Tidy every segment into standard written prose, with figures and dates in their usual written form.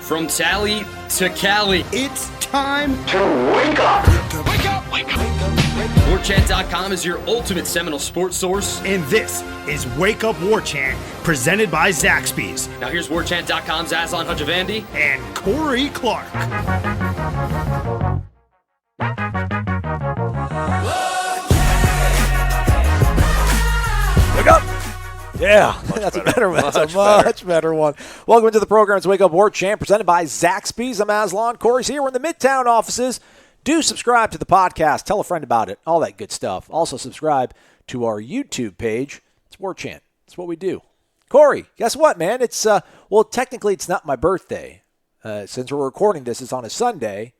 From Tally to Cali, It's time to wake up. Wake up! Wake up! WarChant.com is your ultimate Seminole sports source. And this is Wake Up War Chant, presented by Zaxby's Now here's WarChant.com's Aslan Hajavandi. and Corey Clark. Wake up! Yeah, that's a better one. That's a much better one. Welcome to the program. It's Wake Up War Chant, presented by Zaxby's. I'm Aslan. Corey's here. We're in the Midtown offices. Do subscribe to the podcast. Tell a friend about it. All that good stuff. Also subscribe to our YouTube page. It's War Chant. It's what we do. Corey, guess what, man? It's well, technically it's not my birthday. Since we're recording this, it's on a Sunday,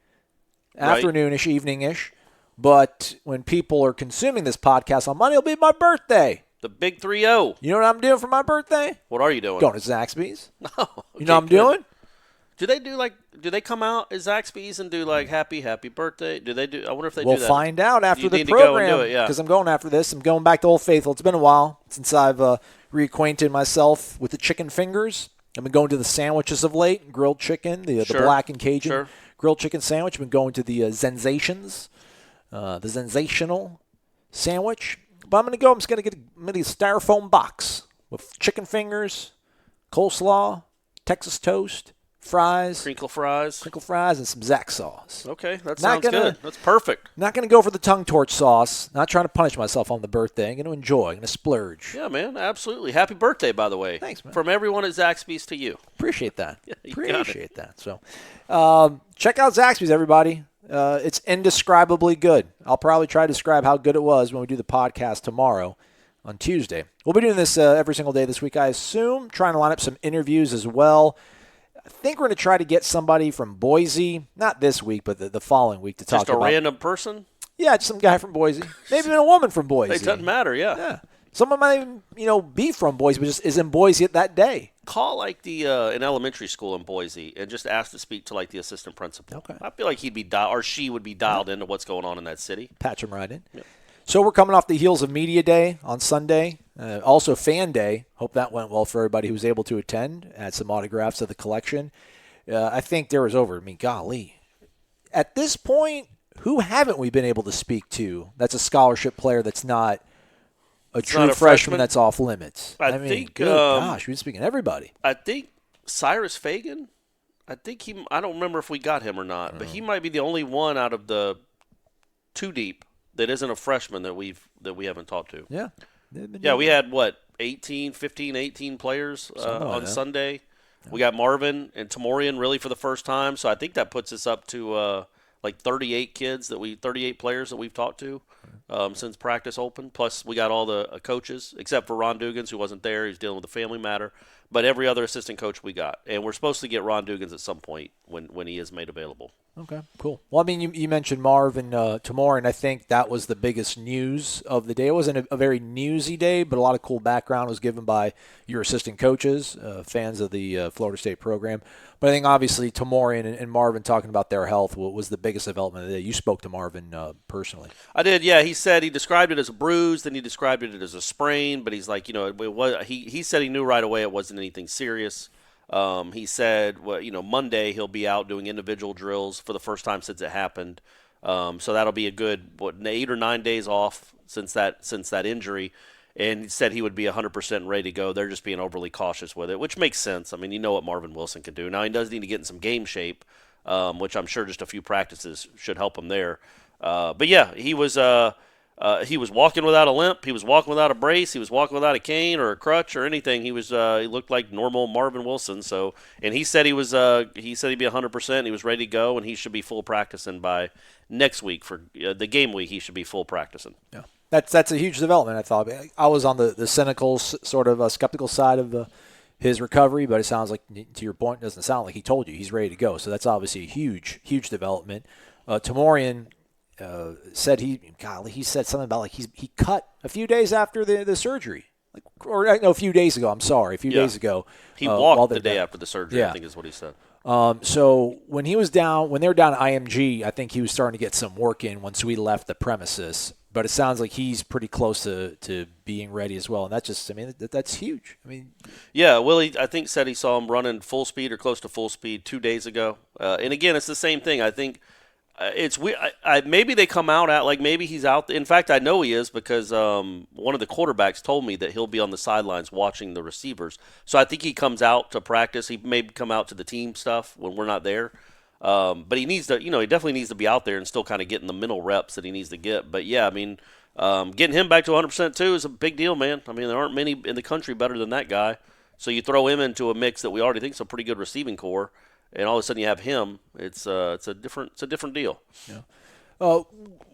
afternoonish, evening-ish. But when people are consuming this podcast on Monday, it'll be my birthday. The big 3-0. You know what I'm doing for my birthday? What are you doing? Going to Zaxby's. Oh, You know what I'm doing? Do they come out at Zaxby's and do like happy birthday? Do they do? I wonder if they We'll do that. find out after You the need to go and program. do it, yeah. Because I'm going after this. I'm going back to Old Faithful. It's been a while since I've reacquainted myself with the chicken fingers. I've been going to the sandwiches of late, grilled chicken, the Sure. black and Cajun Sure. grilled chicken sandwich. I've been going to the Sensations, the sensational sandwich. But I'm just going to get a styrofoam box with chicken fingers, coleslaw, Texas toast, fries, Crinkle fries. and some Zax sauce. Okay, that Not sounds good. That's perfect. Not going to go for the tongue torch sauce. Not trying to punish myself on the birthday. I'm going to enjoy. I'm going to splurge. Yeah, man, absolutely. Happy birthday, by the way. Thanks, man. From everyone at Zaxby's to you. Appreciate that. you got it. Appreciate that. So, check out Zaxby's, everybody. It's indescribably good. I'll probably try to describe how good it was when we do the podcast tomorrow on Tuesday. We'll be doing this every single day this week, I assume. Trying to line up some interviews as well. I think we're going to try to get somebody from Boise, not this week, but the following week to talk about. Just a random person? Yeah, just some guy from Boise. Maybe even a woman from Boise. It doesn't matter, yeah. Yeah. Someone might even, be from Boise, but just is in Boise at that day. Call like an elementary school in Boise and just ask to speak to like the assistant principal. Okay. I feel like he'd be or she would be dialed into what's going on in that city. Patch them right in. Yep. So we're coming off the heels of Media Day on Sunday. Also Fan Day. Hope that went well for everybody who was able to attend. Had some autographs of the collection. I think there was golly. At this point, who haven't we been able to speak to that's a scholarship player that's not a true not a freshman freshman? that's off limits? I mean, think, good gosh, we've been speaking to everybody. I think Cyrus Fagan. I don't remember if we got him or not, but he might be the only one out of the two deep that isn't a freshman that we haven't talked to. Yeah. Yeah, we had 18 players like on that. Sunday. We got Marvin and Tamorrion really for the first time, so I think that puts us up to 38 players that we've talked to since practice opened. Plus, we got all the coaches, except for Ron Dugans, who wasn't there. He's dealing with a family matter. But every other assistant coach we got. And we're supposed to get Ron Dugans at some point when he is made available. Okay, cool. Well, I mean, you mentioned Marvin Tamorrion. I think that was the biggest news of the day. It wasn't a very newsy day, but a lot of cool background was given by your assistant coaches, fans of the Florida State program. But I think obviously Tamorrion and Marvin talking about their health was the biggest development of the day. You spoke to Marvin personally. I did, yeah. He said he described it as a bruise, then he described it as a sprain, but he's like, he said he knew right away it wasn't anything serious. He said, Monday he'll be out doing individual drills for the first time since it happened. So that'll be a good 8 or 9 days off since that injury. And he said he would be 100% ready to go. They're just being overly cautious with it, which makes sense. I mean, you know what Marvin Wilson can do. Now, he does need to get in some game shape, which I'm sure just a few practices should help him there. But, yeah, he was walking without a limp. He was walking without a brace. He was walking without a cane or a crutch or anything. He looked like normal Marvin Wilson. So, and he said he'd be 100%. He was ready to go, and he should be full practicing by next week for the game week. He should be full practicing. Yeah. That's a huge development, I thought. I was on the cynical, sort of skeptical side of his recovery, but it sounds like, to your point, it doesn't sound like he told you he's ready to go. So that's obviously a huge, huge development. Tamorrion said he said something about like he cut a few days after the surgery. A few days ago. I'm sorry, a few days ago. He walked the day after the surgery, Yeah. I think is what he said. So when they were down at IMG, I think he was starting to get some work in once we left the premises. But it sounds like he's pretty close to being ready as well, and that's huge. Yeah, Willie, I think said he saw him running full speed or close to full speed 2 days ago. And again, it's the same thing. I think it's weird. Maybe they come out at maybe he's out. In fact, I know he is because one of the quarterbacks told me that he'll be on the sidelines watching the receivers. So I think he comes out to practice. He may come out to the team stuff when we're not there. But he needs to, he definitely needs to be out there and still kind of getting the mental reps that he needs to get. But yeah, getting him back to 100% too is a big deal, man. There aren't many in the country better than that guy. So you throw him into a mix that we already think is a pretty good receiving core, and all of a sudden you have him. It's a different deal. Yeah.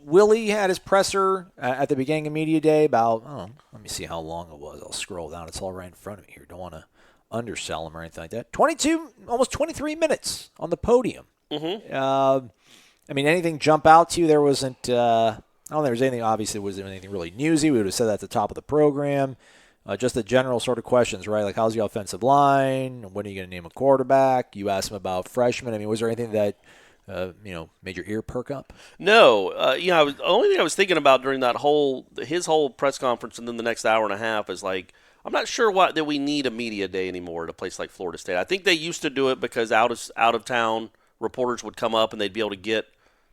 Willie had his presser at the beginning of media day about. Let me see how long it was. I'll scroll down. It's all right in front of me here. Don't want to undersell him or anything like that. 22, almost 23 minutes on the podium. Mm-hmm. Anything jump out to you? There wasn't. I don't think there was anything. Obviously, was there anything really newsy? We would have said that at the top of the program. Just the general sort of questions, right? Like, how's the offensive line? When are you going to name a quarterback? You asked him about freshmen. Was there anything that made your ear perk up? No. The only thing I was thinking about during his whole press conference and then the next hour and a half is I'm not sure that we need a media day anymore at a place like Florida State. I think they used to do it because out of town reporters would come up and they'd be able to get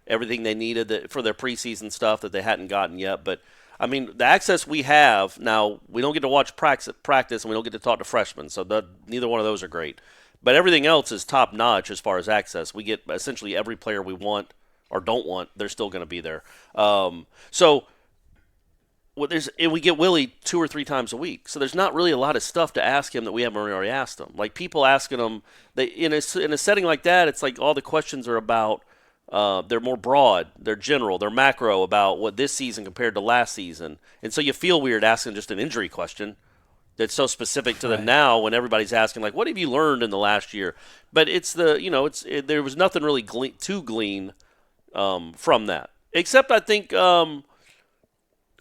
everything they needed for their preseason stuff that they hadn't gotten yet. But the access we have now, we don't get to watch practice and we don't get to talk to freshmen, so neither one of those are great. But everything else is top notch as far as access. We get essentially every player we want or don't want. They're still going to be there. We get Willie 2 or 3 times a week, so there's not really a lot of stuff to ask him that we haven't already asked him. Like people asking him, in a setting like that, it's like all the questions are about. They're more broad, they're general, they're macro about what this season compared to last season, and so you feel weird asking just an injury question that's so specific to the now when everybody's asking what have you learned in the last year? But it's there was nothing really to glean from that, except I think.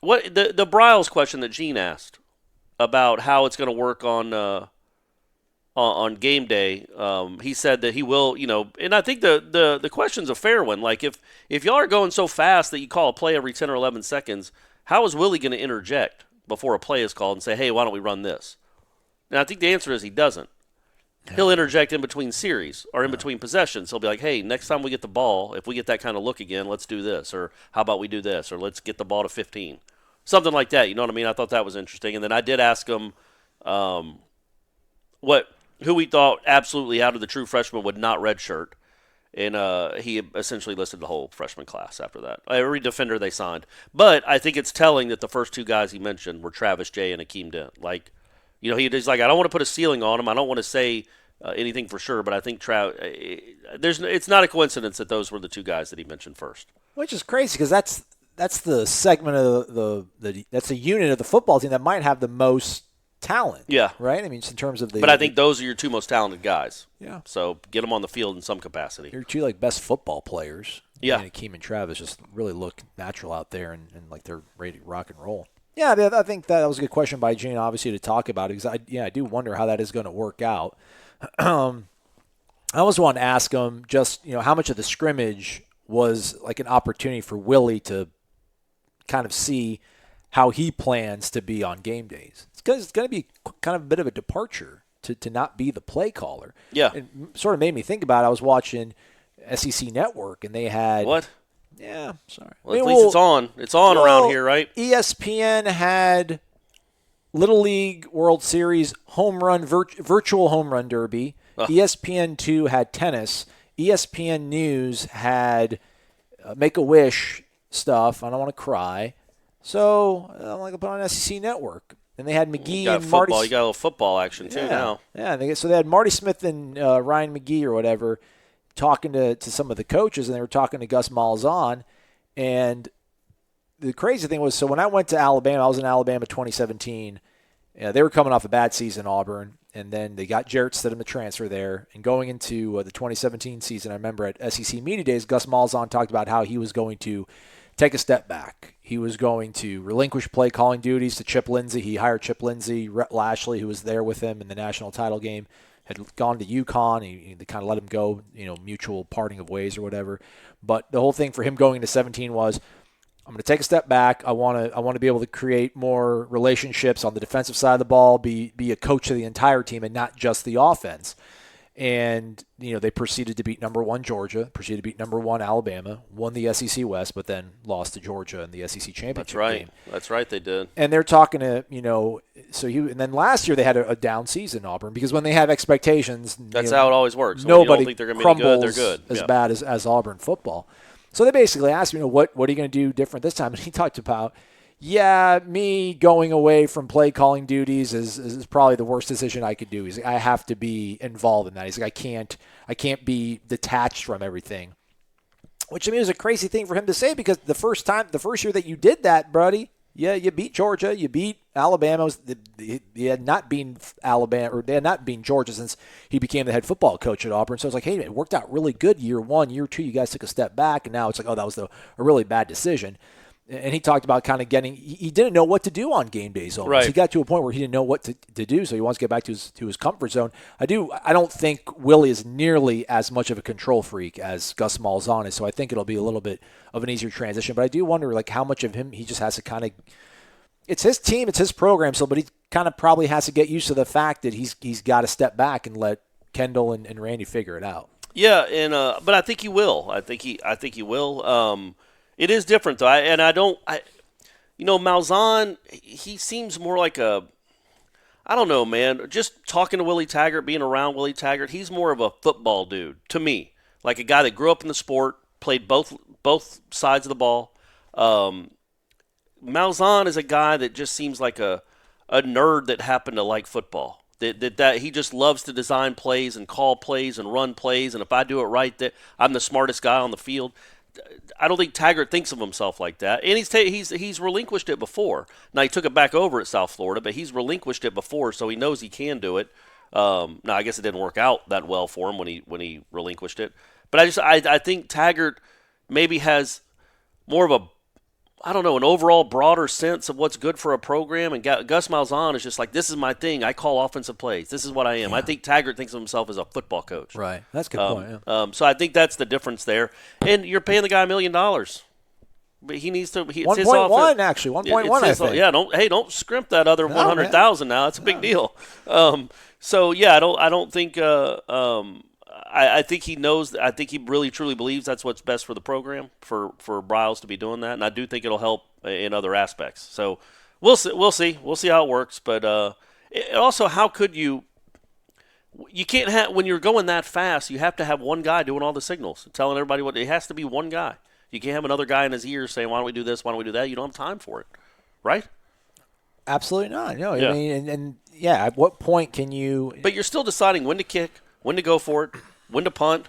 What the Briles question that Gene asked about how it's going to work on game day, he said that he will, and I think the question's a fair one. Like if y'all are going so fast that you call a play every 10 or 11 seconds, how is Willie going to interject before a play is called and say, hey, why don't we run this? And I think the answer is he doesn't. He'll interject in between series or in between possessions. He'll be like, hey, next time we get the ball, if we get that kind of look again, let's do this. Or how about we do this? Or let's get the ball to 15. Something like that, you know what I mean? I thought that was interesting. And then I did ask him who he thought absolutely out of the true freshmen would not redshirt. And he essentially listed the whole freshman class after that. Every defender they signed. But I think it's telling that the first 2 guys he mentioned were Travis J. and Akeem Dent. He's like, I don't want to put a ceiling on him. I don't want to say anything for sure, but I think it's not a coincidence that those were the 2 guys that he mentioned first. Which is crazy because that's the segment of that's a unit of the football team that might have the most talent. Yeah. Right? Just in terms of But I think those are your 2 most talented guys. Yeah. So get them on the field in some capacity. Your 2 best football players. Yeah. Akeem and Travis just really look natural out there and like they're ready to rock and roll. Yeah, I think that was a good question by Gene, obviously, to talk about it because I do wonder how that is going to work out. I always want to ask him just, how much of the scrimmage was like an opportunity for Willie to kind of see how he plans to be on game days. It's going to be kind of a bit of a departure to not be the play caller. Yeah. It sort of made me think about it. I was watching SEC Network, and they had... What? Yeah, sorry. Well, at least it's on. It's on around here, right? ESPN had Little League World Series virtual home run derby. ESPN2 had tennis. ESPN News had Make-A-Wish stuff. I don't want to cry. So I'm going to put on SEC Network. And they had McGee and Marty. You got a little football action too now. Yeah, so they had Marty Smith and Ryan McGee or whatever talking to some of the coaches, and they were talking to Gus Malzahn. And the crazy thing was, so when I went to Alabama, I was in Alabama 2017. They were coming off a bad season, Auburn, and then they got Jarrett Stidham to transfer there. And going into the 2017 season, I remember at SEC Media Days, Gus Malzahn talked about how he was going to take a step back. He was going to relinquish play calling duties to Chip Lindsey. He hired Chip Lindsey. Rhett Lashley, who was there with him in the national title game, had gone to UConn. They kind of let him go, mutual parting of ways or whatever. But the whole thing for him going into 17 was, I'm going to take a step back. I want to be able to create more relationships on the defensive side of the ball, be a coach of the entire team and not just the offense. And, they proceeded to beat number 1 Georgia, proceeded to beat number 1 Alabama, won the SEC West, but then lost to Georgia in the SEC championship game. That's right, they did. And they're talking to, and then last year they had a down season, Auburn, because when they have expectations. That's how it always works. Nobody when you don't think they're going to be good, they're good. As bad as Auburn football. So they basically asked me, what are you going to do different this time? And he talked about, me going away from play calling duties is probably the worst decision I could do. He's like, I have to be involved in that. He's like, I can't be detached from everything. Which, is a crazy thing for him to say, because the first year that you did that, buddy, you beat Georgia, you beat Alabama. They had not been Alabama, or they had not been Georgia since he became the head football coach at Auburn. So it's like, hey, it worked out really good year 1, year 2. You guys took a step back, and now it's like, oh, that was a really bad decision. And he talked about kind of he didn't know what to do on game days almost. Right. He got to a point where he didn't know what to do, so he wants to get back to his comfort zone. I don't think Willie is nearly as much of a control freak as Gus Malzahn is, so I think it'll be a little bit of an easier transition. But I do wonder, how much of him he just has to kind of – it's his team, it's his program, but he kind of probably has to get used to the fact that he's got to step back and let Kendall and Randy figure it out. Yeah, and but I think he will. I think he will. It is different, though. Malzahn, he seems more like I don't know, man. Just talking to Willie Taggart, being around Willie Taggart, he's more of a football dude to me. Like a guy that grew up in the sport, played both sides of the ball. Malzahn is a guy that just seems like a nerd that happened to like football. That he just loves to design plays and call plays and run plays, and if I do it right, I'm the smartest guy on the field. I don't think Taggart thinks of himself like that, and he's relinquished it before. Now he took it back over at South Florida, but he's relinquished it before, so he knows he can do it. Now I guess it didn't work out that well for him when he relinquished it, but I think Taggart maybe has more of an overall broader sense of what's good for a program, and Gus Malzahn is just like, this is my thing. I call offensive plays. This is what I am. Yeah. I think Taggart thinks of himself as a football coach. Right. That's a good point. Yeah. So I think that's the difference there. And you're paying the guy $1 million. But he needs to. 1.1 actually. 1.1. I think. Yeah. Don't scrimp that other 100,000 now. It's a big deal. So yeah, I don't think. I think he knows. I think he really truly believes that's what's best for the program, for Briles to be doing that, and I do think it'll help in other aspects. So we'll see how it works. But also, how could you? You can't have, when you're going that fast, you have to have one guy doing all the signals, telling everybody what. It has to be one guy. You can't have another guy in his ear saying, "Why don't we do this? Why don't we do that?" You don't have time for it, right? Absolutely not. No, yeah. I mean, and at what point can you? But you're still deciding when to kick, when to go for it. When to punt,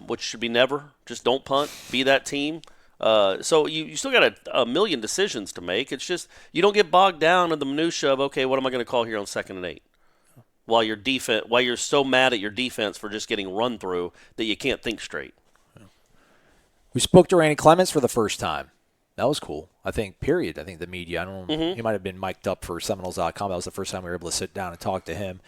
which should be never. Just don't punt. Be that team. So you still got a million decisions to make. It's just you don't get bogged down in the minutia of, okay, what am I going to call here on 2nd and 8? While you're so mad at your defense for just getting run through that you can't think straight. We spoke to Randy Clements for the first time. That was cool. I think, period. I think the media, I don't know, he might have been mic'd up for Seminoles.com. That was the first time we were able to sit down and talk to him.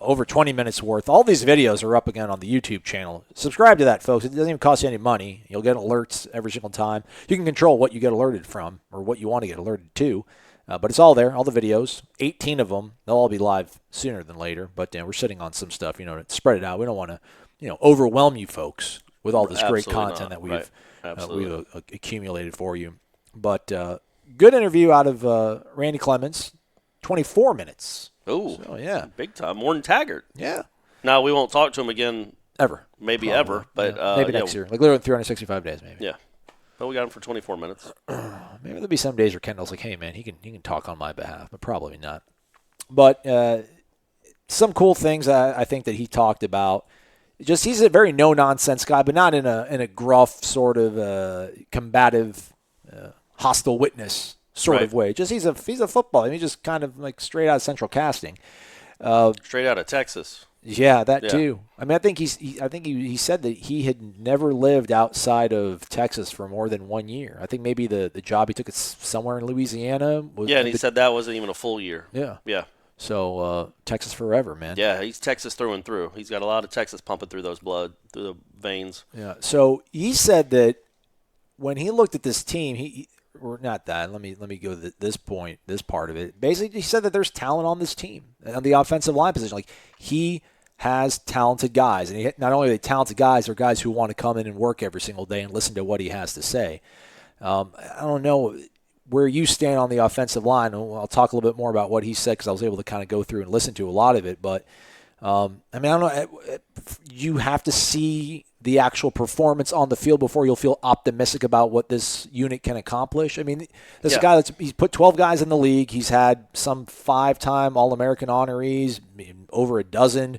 Over 20 minutes worth. All these videos are up again on the YouTube channel. Subscribe to that, folks. It doesn't even cost you any money. You'll get alerts every single time. You can control what you get alerted from or what you want to get alerted to. But it's all there, all the videos, 18 of them. They'll all be live sooner than later. But we're sitting on some stuff, to spread it out. We don't want to, overwhelm you folks with all this great content that we've accumulated for you. But good interview out of Randy Clements, 24 minutes. Oh, so, yeah. Big time. More than Taggart. Yeah. Now, we won't talk to him again. Ever. Maybe Probably. Ever. But maybe next year. Like literally 365 days, maybe. Yeah. But we got him for 24 minutes. Maybe there'll be some days where Kendall's like, hey, man, he can talk on my behalf, but probably not. But some cool things I think that he talked about. Just he's a very no-nonsense guy, but not in a gruff sort of combative, hostile witness sort of way. Just he's a football. He's just kind of like straight out of Central Casting. Straight out of Texas. Yeah, that too. I mean, I think he said that he had never lived outside of Texas for more than 1 year. I think maybe the job he took is somewhere in Louisiana. And he said that wasn't even a full year. Yeah. Yeah. So Texas forever, man. Yeah, he's Texas through and through. He's got a lot of Texas pumping through through the veins. Yeah. So he said that when he looked at this team, or not that. Let me go to this point, this part of it. Basically, he said that there's talent on this team on the offensive line position. Like, he has talented guys, and not only are they talented guys, they're guys who want to come in and work every single day and listen to what he has to say. I don't know where you stand on the offensive line. I'll talk a little bit more about what he said because I was able to kind of go through and listen to a lot of it. But I don't know. You have to see the actual performance on the field before you'll feel optimistic about what this unit can accomplish. I mean, this guy he's put 12 guys in the league. He's had some 5-time All-American honorees, over a dozen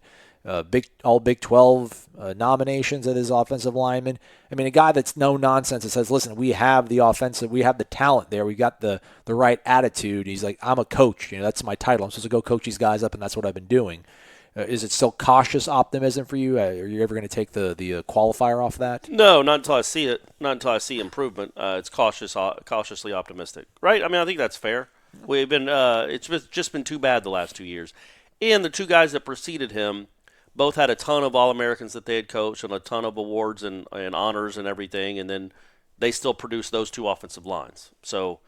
all Big 12 nominations at his offensive lineman. I mean, a guy that's no nonsense that says, listen, we have the talent there. We got the right attitude. He's like, I'm a coach. That's my title. I'm supposed to go coach these guys up, and that's what I've been doing. Is it still cautious optimism for you? Are you ever going to take the qualifier off that? No, not until I see it. Not until I see improvement. It's cautiously optimistic, right? I mean, I think that's fair. We've been it's just been too bad the last 2 years, and the two guys that preceded him both had a ton of All-Americans that they had coached and a ton of awards and honors and everything, and then they still produced those two offensive lines. So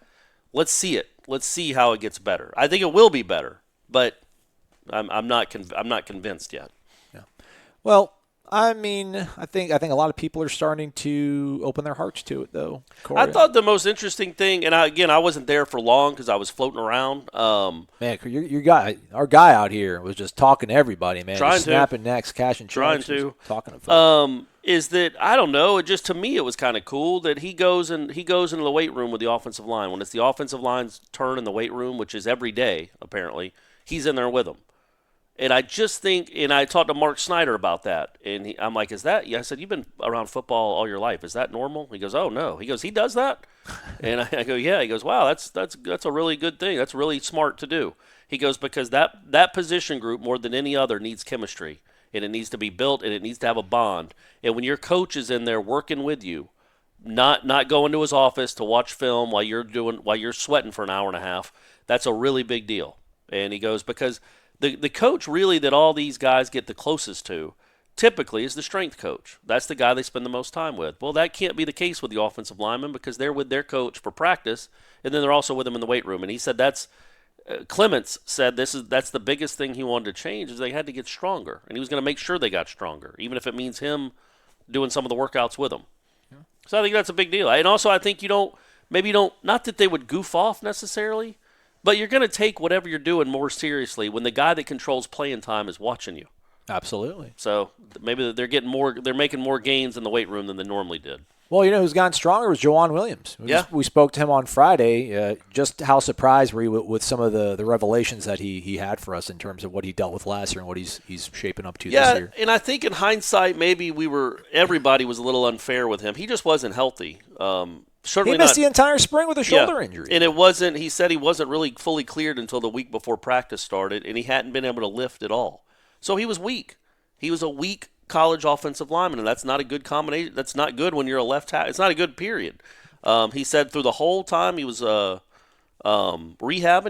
let's see it. Let's see how it gets better. I think it will be better, but I'm not convinced yet. Yeah. Well, I mean, I think a lot of people are starting to open their hearts to it, though. Corey. I thought the most interesting thing, and I wasn't there for long because I was floating around. Man, our guy out here was just talking to everybody, man. Trying just snapping necks, cashing checks, talking to folks. Is that I don't know? To me, it was kind of cool that he goes into the weight room with the offensive line when it's the offensive line's turn in the weight room, which is every day apparently. He's in there with them. And I just think, and I talked to Mark Snyder about that, and I'm like, is that? Yeah, I said, you've been around football all your life. Is that normal? He goes, oh no. He goes, he does that? And I go, yeah. He goes, wow, that's a really good thing. That's really smart to do. He goes, because that position group more than any other needs chemistry, and it needs to be built, and it needs to have a bond. And when your coach is in there working with you, not going to his office to watch film while you're sweating for an hour and a half, that's a really big deal. And he goes, because the coach really that all these guys get the closest to typically is the strength coach. That's the guy they spend the most time with. Well, that can't be the case with the offensive linemen because they're with their coach for practice, and then they're also with him in the weight room. And he said Clements said that's the biggest thing he wanted to change is they had to get stronger, and he was going to make sure they got stronger, even if it means him doing some of the workouts with them. Yeah. So I think that's a big deal. And also I think you don't not that they would goof off necessarily, but you're going to take whatever you're doing more seriously when the guy that controls playing time is watching you. Absolutely. So maybe they're making more gains in the weight room than they normally did. Well, who's gotten stronger was Jauan Williams. We spoke to him on Friday. Just how surprised were you with some of the revelations that he had for us in terms of what he dealt with last year and what he's shaping up to this year? And I think in hindsight, maybe everybody was a little unfair with him. He just wasn't healthy. Certainly he missed the entire spring with a shoulder injury. And he said he wasn't really fully cleared until the week before practice started, and he hadn't been able to lift at all. So he was weak. He was a weak college offensive lineman, and that's not a good combination. That's not good when you're a left tackle. It's not a good period. He said through the whole time he was rehabbing,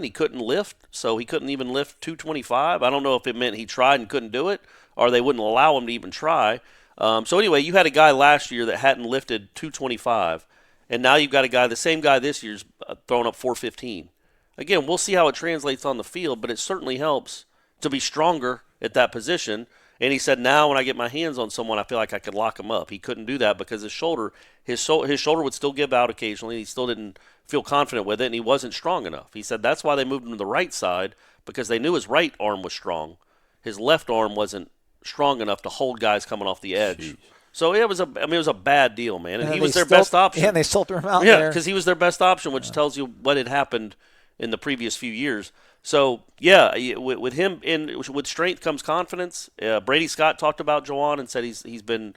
he couldn't lift, so he couldn't even lift 225. I don't know if it meant he tried and couldn't do it, or they wouldn't allow him to even try. So anyway, you had a guy last year that hadn't lifted 225. And now you've got the same guy this year's throwing up 415. Again, we'll see how it translates on the field, but it certainly helps to be stronger at that position. And he said, now when I get my hands on someone, I feel like I could lock him up. He couldn't do that because his shoulder would still give out occasionally. He still didn't feel confident with it, and he wasn't strong enough. He said that's why they moved him to the right side because they knew his right arm was strong. His left arm wasn't strong enough to hold guys coming off the edge. Jeez. So it was a bad deal, man. And he was their best option. Yeah, and they still threw him out there. Yeah, because he was their best option, which tells you what had happened in the previous few years. So, yeah, with him, with strength comes confidence. Brady Scott talked about Jauan and said he's playing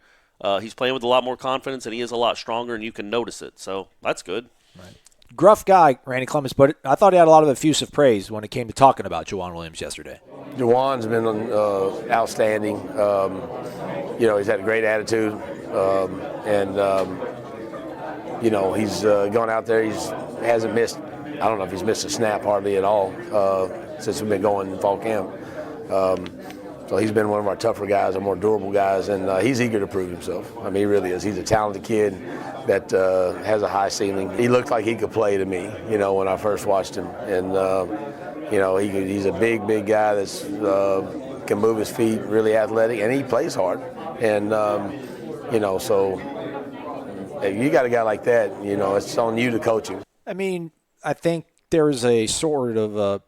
with a lot more confidence and he is a lot stronger and you can notice it. So that's good. Right. Gruff guy, Randy Clements, but I thought he had a lot of effusive praise when it came to talking about Jauan Williams yesterday. Jauan's been outstanding. He's had a great attitude, he's gone out there. He hasn't missed. I don't know if he's missed a snap hardly at all since we've been going in fall camp. So he's been one of our tougher guys, our more durable guys, and he's eager to prove himself. I mean, he really is. He's a talented kid that has a high ceiling. He looked like he could play to me, when I first watched him. And, he's a big guy that's can move his feet, really athletic, and he plays hard. And, so if you got a guy like that, it's on you to coach him. I mean, I think there's a sort of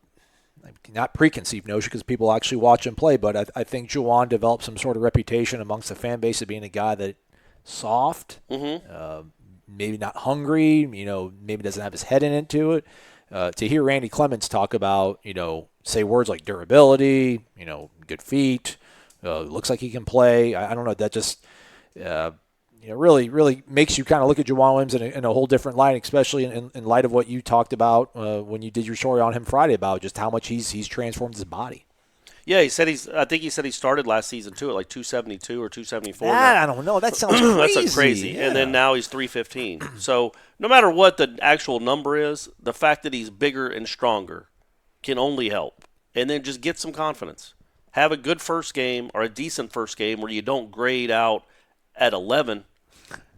not preconceived notion because people actually watch him play, but I think Jauan developed some sort of reputation amongst the fan base of being a guy that soft, maybe not hungry, maybe doesn't have his head into it. To hear Randy Clements talk about, say words like durability, good feet, looks like he can play. I don't know. That just really makes you kind of look at Jauan Williams in a whole different light, especially in light of what you talked about when you did your story on him Friday about just how much he's transformed his body. Yeah, I think he said he started last season too at like 272 or 274. I don't know. That sounds crazy. That's crazy. Yeah. And then now he's 315. So no matter what the actual number is, the fact that he's bigger and stronger can only help. And then just get some confidence. Have a good first game or a decent first game where you don't grade out at 11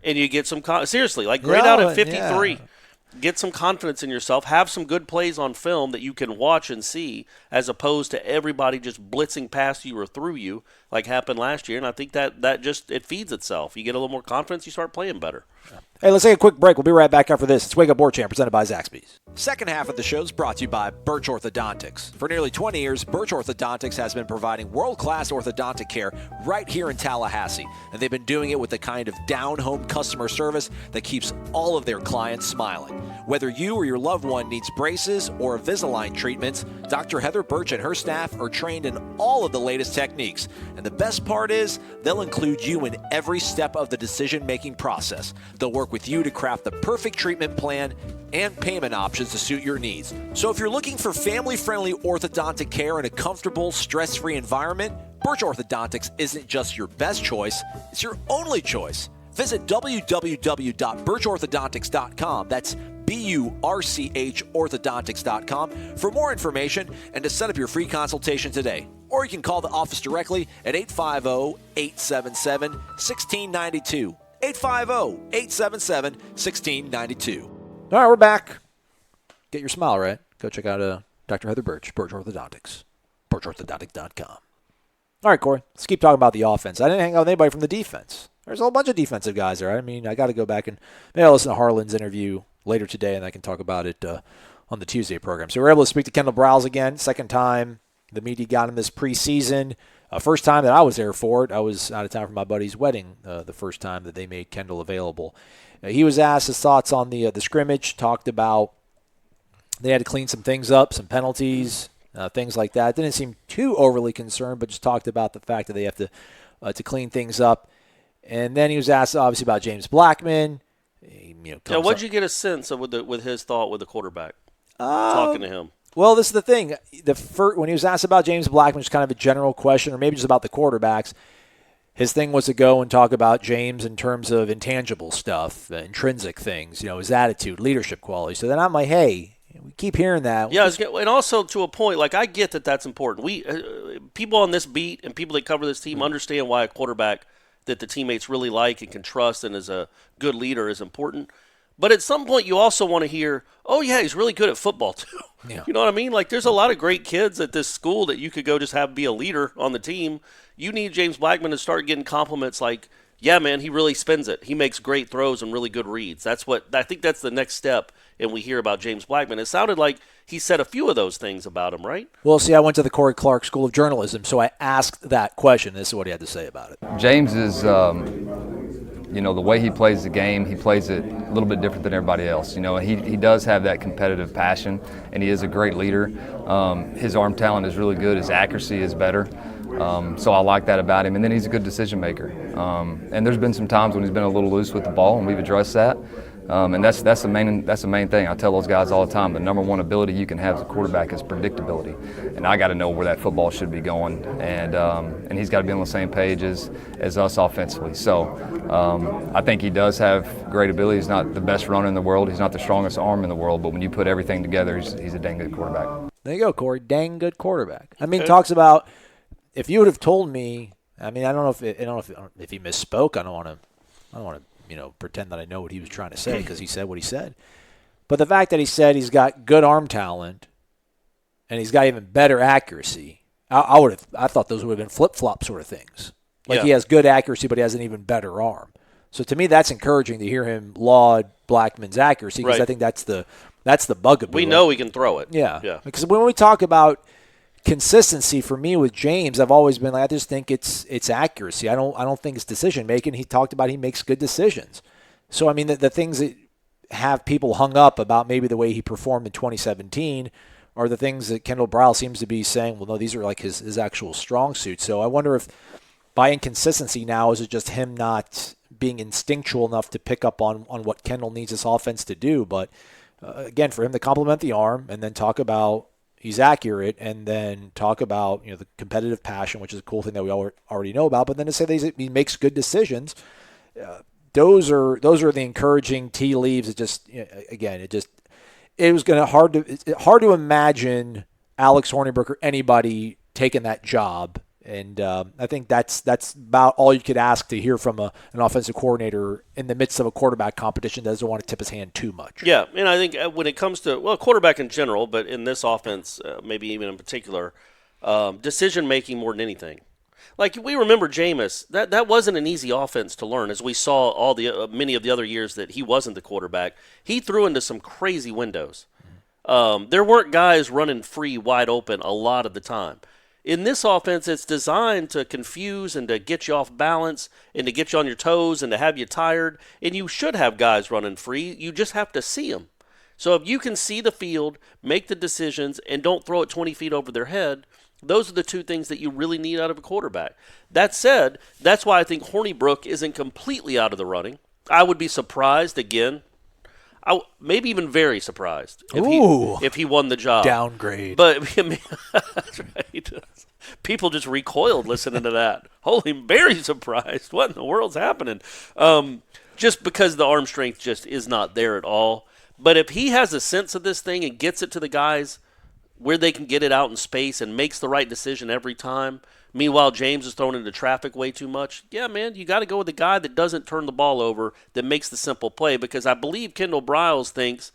and you get some seriously, like grade out at 53. Yeah. Get some confidence in yourself. Have some good plays on film that you can watch and see, as opposed to everybody just blitzing past you or through you like happened last year. And I think that just it feeds itself. You get a little more confidence, you start playing better. Hey, let's take a quick break. We'll be right back after this. It's Wake Up War Chant presented by Zaxby's. Second half of the show is brought to you by Birch Orthodontics. For nearly 20 years, Birch Orthodontics has been providing world-class orthodontic care right here in Tallahassee. And they've been doing it with the kind of down-home customer service that keeps all of their clients smiling. Whether you or your loved one needs braces or Invisalign treatments, Dr. Heather Birch and her staff are trained in all of the latest techniques. And the best part is, they'll include you in every step of the decision-making process. They'll work with you to craft the perfect treatment plan and payment options to suit your needs. So if you're looking for family-friendly orthodontic care in a comfortable, stress-free environment, Birch Orthodontics isn't just your best choice, it's your only choice. Visit www.birchorthodontics.com. That's BURCH orthodontics.com for more information and to set up your free consultation today. Or you can call the office directly at 850-877-1692. 850-877-1692. All right, we're back. Get your smile right. Go check out Dr. Heather Birch, Birch Orthodontics, birchorthodontic.com. All right, Corey, let's keep talking about the offense. I didn't hang out with anybody from the defense. There's a whole bunch of defensive guys there. I mean, I got to go back and maybe I'll listen to Harlan's interview later today, and I can talk about it on the Tuesday program. So we're able to speak to Kendall Briles again. Second time the media got him this preseason. First time that I was there for it. I was out of town for my buddy's wedding the first time that they made Kendall available. He was asked his thoughts on the scrimmage, talked about they had to clean some things up, some penalties, things like that. Didn't seem too overly concerned, but just talked about the fact that they have to clean things up. And then he was asked, obviously, about James Blackman. What'd you get a sense of with his thought with the quarterback, talking to him? Well, this is the thing. When he was asked about James Blackman, which is kind of a general question, or maybe just about the quarterbacks, his thing was to go and talk about James in terms of intangible stuff, intrinsic things, his attitude, leadership qualities. So then I'm like, hey, we keep hearing that. Yeah, and also to a point, like I get that that's important. We people on this beat and people that cover this team understand why a quarterback that the teammates really like and can trust and is a good leader is important. But at some point, you also want to hear, oh, yeah, he's really good at football, too. Yeah. You know what I mean? Like, there's a lot of great kids at this school that you could go just have be a leader on the team. You need James Blackman to start getting compliments like, yeah, man, he really spins it. He makes great throws and really good reads. I think that's the next step, and we hear about James Blackman. It sounded like he said a few of those things about him, right? Well, see, I went to the Corey Clark School of Journalism, so I asked that question. This is what he had to say about it. James is... the way he plays the game, he plays it a little bit different than everybody else. He does have that competitive passion, and he is a great leader. His arm talent is really good. His accuracy is better. So I like that about him. And then he's a good decision maker. And there's been some times when he's been a little loose with the ball, and we've addressed that. And that's the main thing. I tell those guys all the time, the number one ability you can have as a quarterback is predictability. And I got to know where that football should be going. And he's got to be on the same page as us offensively. So I think he does have great ability. He's not the best runner in the world. He's not the strongest arm in the world. But when you put everything together, he's a dang good quarterback. There you go, Corey. Dang good quarterback. I mean, talks about if you would have told me, I mean, I don't know if he misspoke. I don't want to pretend that I know what he was trying to say because he said what he said. But the fact that he said he's got good arm talent and he's got even better accuracy, I thought those would have been flip-flop sort of things. Like he has good accuracy, but he has an even better arm. So to me, that's encouraging to hear him laud Blackman's accuracy because I think that's the bugaboo. We know he can throw it. Yeah. Because when we talk about consistency, for me with James, I've always been like, I just think it's accuracy. I don't think it's decision making. He talked about he makes good decisions. So I mean, the things that have people hung up about maybe the way he performed in 2017 are the things that Kendall Briles seems to be saying, well, no, these are like his actual strong suits. So I wonder if by inconsistency now, is it just him not being instinctual enough to pick up on what Kendall needs this offense to do? But again, for him to compliment the arm and then talk about he's accurate and then talk about the competitive passion, which is a cool thing that we already know about, but then to say that he makes good decisions, those are the encouraging tea leaves. It just it was going to hard to imagine Alex Hornibrook or anybody taking that job. And I think that's about all you could ask to hear from an offensive coordinator in the midst of a quarterback competition that doesn't want to tip his hand too much. Yeah, and I think when it comes to, quarterback in general, but in this offense, maybe even in particular, decision-making more than anything. Like, we remember Jameis, that wasn't an easy offense to learn, as we saw many of the other years that he wasn't the quarterback. He threw into some crazy windows. There weren't guys running free wide open a lot of the time. In this offense, it's designed to confuse and to get you off balance and to get you on your toes and to have you tired. And you should have guys running free. You just have to see them. So if you can see the field, make the decisions, and don't throw it 20 feet over their head, those are the two things that you really need out of a quarterback. That said, that's why I think Hornibrook isn't completely out of the running. I would be surprised, again, maybe even very surprised if he won the job. Downgrade. But I mean, that's right. People just recoiled listening to that. Holy, very surprised. What in the world's happening? Just because the arm strength just is not there at all. But if he has a sense of this thing and gets it to the guys where they can get it out in space and makes the right decision every time, meanwhile James is thrown into traffic way too much, yeah, man, you got to go with the guy that doesn't turn the ball over, that makes the simple play, because I believe Kendall Briles thinks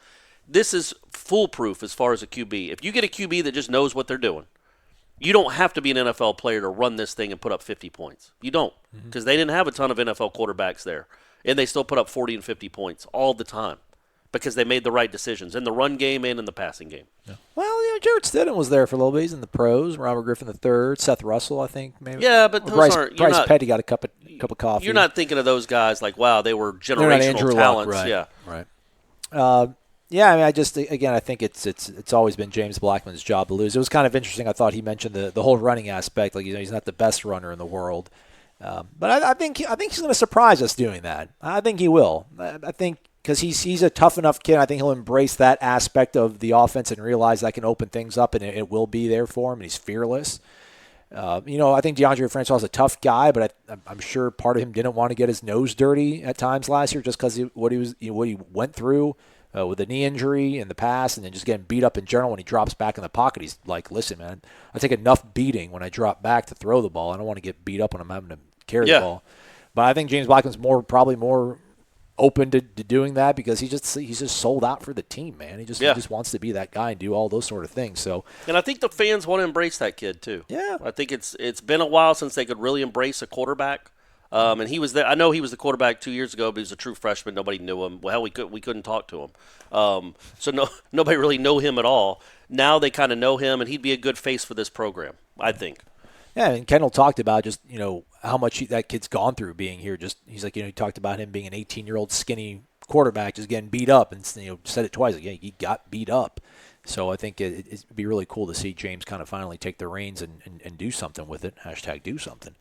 this is foolproof as far as a QB. If you get a QB that just knows what they're doing, you don't have to be an NFL player to run this thing and put up 50 points. You don't, because they didn't have a ton of NFL quarterbacks there, and they still put up 40 and 50 points all the time because they made the right decisions in the run game and in the passing game. Yeah. Well, Jared Stidham was there for a little bit. He's in the pros. Robert Griffin III, Seth Russell, I think, maybe. Yeah, but those aren't. Bryce Petty got a cup of coffee. You're not thinking of those guys like, wow, they were generational talents. Luck, right. Yeah, right. Yeah, I mean, I think it's always been James Blackman's job to lose. It was kind of interesting. I thought he mentioned the whole running aspect. Like, he's not the best runner in the world, but I think he's going to surprise us doing that. I think he will. I think. Because he's a tough enough kid. I think he'll embrace that aspect of the offense and realize that can open things up, and it will be there for him, and he's fearless. I think DeAndre Francois is a tough guy, but I'm sure part of him didn't want to get his nose dirty at times last year just because what he went through with a knee injury in the past and then just getting beat up in general. When he drops back in the pocket, he's like, listen, man, I take enough beating when I drop back to throw the ball. I don't want to get beat up when I'm having to carry the ball. But I think James Blackman's probably more open to doing that because he's just sold out for the team, man. He just wants to be that guy and do all those sort of things. So, and I think the fans want to embrace that kid too. Yeah, I think it's been a while since they could really embrace a quarterback. And he was there. I know he was the quarterback 2 years ago, but he was a true freshman. Nobody knew him. Well, we couldn't talk to him. So nobody really knew him at all. Now they kind of know him, and he'd be a good face for this program, I think. Yeah, and Kendall talked about just, how much that kid's gone through being here. Just he's like, he talked about him being an 18-year-old skinny quarterback just getting beat up, and said it twice. Like, yeah, he got beat up. So I think it'd be really cool to see James kind of finally take the reins and do something with it. # do something.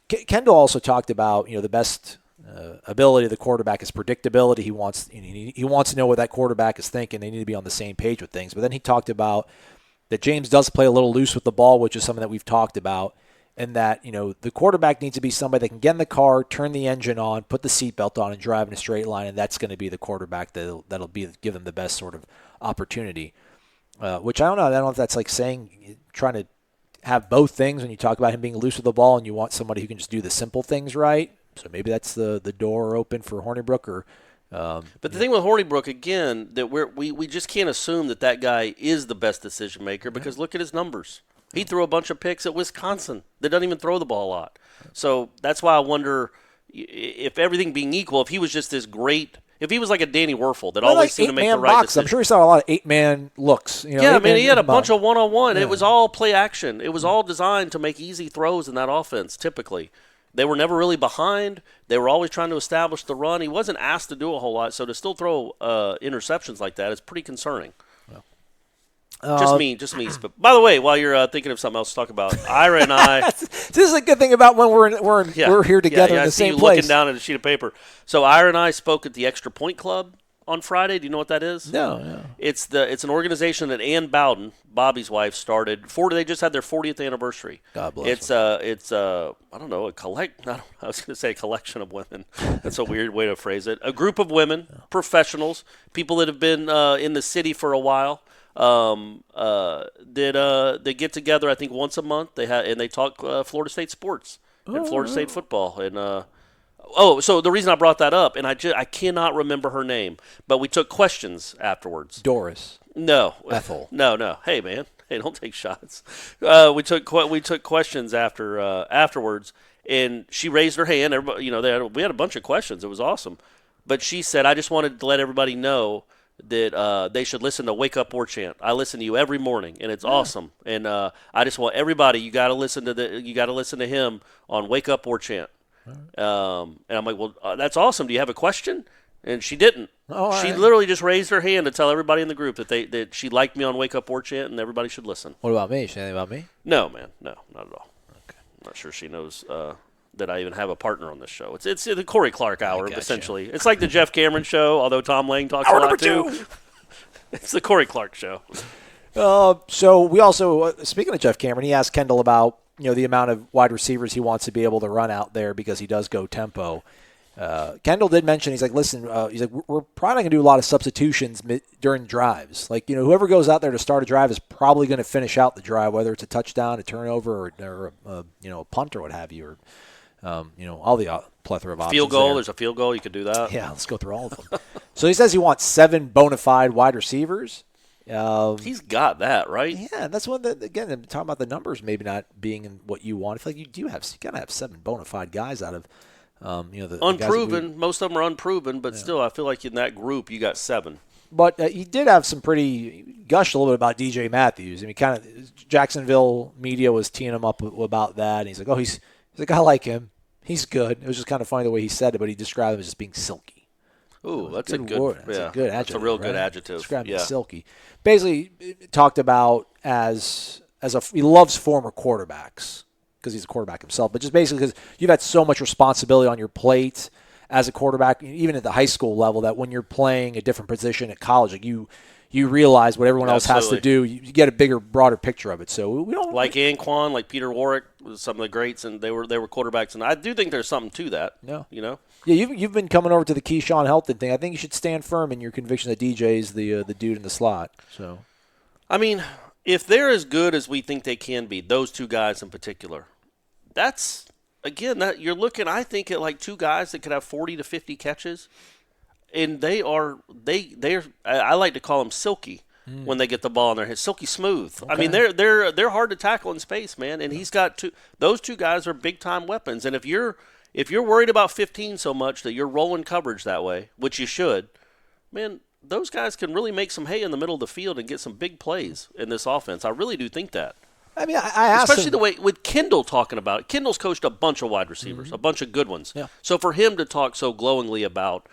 Kendall also talked about the best ability of the quarterback is predictability. He wants to know what that quarterback is thinking. They need to be on the same page with things. But then he talked about that James does play a little loose with the ball, which is something that we've talked about, and that the quarterback needs to be somebody that can get in the car, turn the engine on, put the seatbelt on, and drive in a straight line, and that's going to be the quarterback that'll give them the best sort of opportunity. Which I don't know. I don't know if that's like trying to have both things when you talk about him being loose with the ball and you want somebody who can just do the simple things right. So maybe that's the door open for Hornibrook. But the thing with Hornibrook, again, that we just can't assume that guy is the best decision maker because look at his numbers. He threw a bunch of picks at Wisconsin that doesn't even throw the ball a lot. So that's why I wonder if everything being equal, if he was just this great, if he was like a Danny Werfel that always seemed to make the right decision. I'm sure he saw a lot of 8-man looks. Yeah, man, he had a bunch of one-on-one. Yeah. It was all play action. It was all designed to make easy throws in that offense, typically. They were never really behind. They were always trying to establish the run. He wasn't asked to do a whole lot, so to still throw interceptions like that is pretty concerning. Just me. But by the way, while you're thinking of something else to talk about, Ira and I. This is a good thing about when we're here together in the same place. Looking down at a sheet of paper. So Ira and I spoke at the Extra Point Club on Friday. Do you know what that is? No. It's an organization that Ann Bowden, Bobby's wife, started. They just had their 40th anniversary. God bless. It's I don't know, I was going to say a collection of women. That's a weird way to phrase it. A group of women, professionals, people that have been in the city for a while. They get together, I think, once a month. They talk Florida State sports and Florida State football. And so the reason I brought that up, and I cannot remember her name, but we took questions afterwards. Doris. No. Ethel. No. Hey, man. Hey, don't take shots. We took questions afterwards, and she raised her hand. Everybody, we had a bunch of questions. It was awesome, but she said, "I just wanted to let everybody know that they should listen to Wake Up War Chant. I listen to you every morning, and it's awesome. And I just want everybody, you got to listen to him on Wake Up War Chant." And I'm like, "Well, that's awesome. Do you have a question?" And she didn't. She literally just raised her hand to tell everybody in the group that she liked me on Wake Up War Chant, and everybody should listen. What about me? She anything about me? No, man. No, not at all. Okay. I'm not sure she knows that I even have a partner on this show. It's the Corey Clark Hour, essentially. It's like the Jeff Cameron Show, although Tom Lang talks a lot too. It's the Corey Clark Show. So we also, speaking of Jeff Cameron, he asked Kendall about the amount of wide receivers he wants to be able to run out there because he does go tempo. Kendall did mention, he's like, listen, we're probably going to do a lot of substitutions during drives. Like, whoever goes out there to start a drive is probably going to finish out the drive, whether it's a touchdown, a turnover, or a punt or what have you, or all the plethora of options. Field goal, there's a field goal, you could do that. Yeah, let's go through all of them. So he says he wants 7 bona fide wide receivers. He's got that, right? Yeah, that's one that, again, talking about the numbers maybe not being in what you want. I feel like you got to have 7 bona fide guys out of the unproven. Most of them are unproven, but still, I feel like in that group you got 7. But he did have some gushed a little bit about DJ Matthews. I mean, kind of Jacksonville media was teeing him up about that, and he's like, he's like, I like him. He's good. It was just kind of funny the way he said it, but he described him as just being silky. Ooh, that's a good word. That's a good adjective. That's a real good adjective. Described him as silky. Basically, talked about he loves former quarterbacks because he's a quarterback himself, but just basically because you've had so much responsibility on your plate as a quarterback, even at the high school level, that when you're playing a different position at college, like you realize what everyone else has to do. You get a bigger, broader picture of it. So we don't like Anquan, like Peter Warwick, some of the greats, and they were quarterbacks, and I do think there's something to that. No, Yeah, you've been coming over to the Keyshawn Helton thing. I think you should stand firm in your conviction that DJ's the dude in the slot. So, I mean, if they're as good as we think they can be, those 2 guys in particular, that's again that you're looking. I think at like 2 guys that could have 40 to 50 catches. And they're I like to call them silky when they get the ball in their head. Silky smooth. Okay. I mean, they're hard to tackle in space, man. And he's got those 2 guys are big time weapons. And if you're worried about 15 so much that you're rolling coverage that way, which you should, man, those guys can really make some hay in the middle of the field and get some big plays in this offense. I really do think that. I mean, I asked especially the way with Kendall talking about it. Kendall's coached a bunch of wide receivers, a bunch of good ones. Yeah. So for him to talk so glowingly about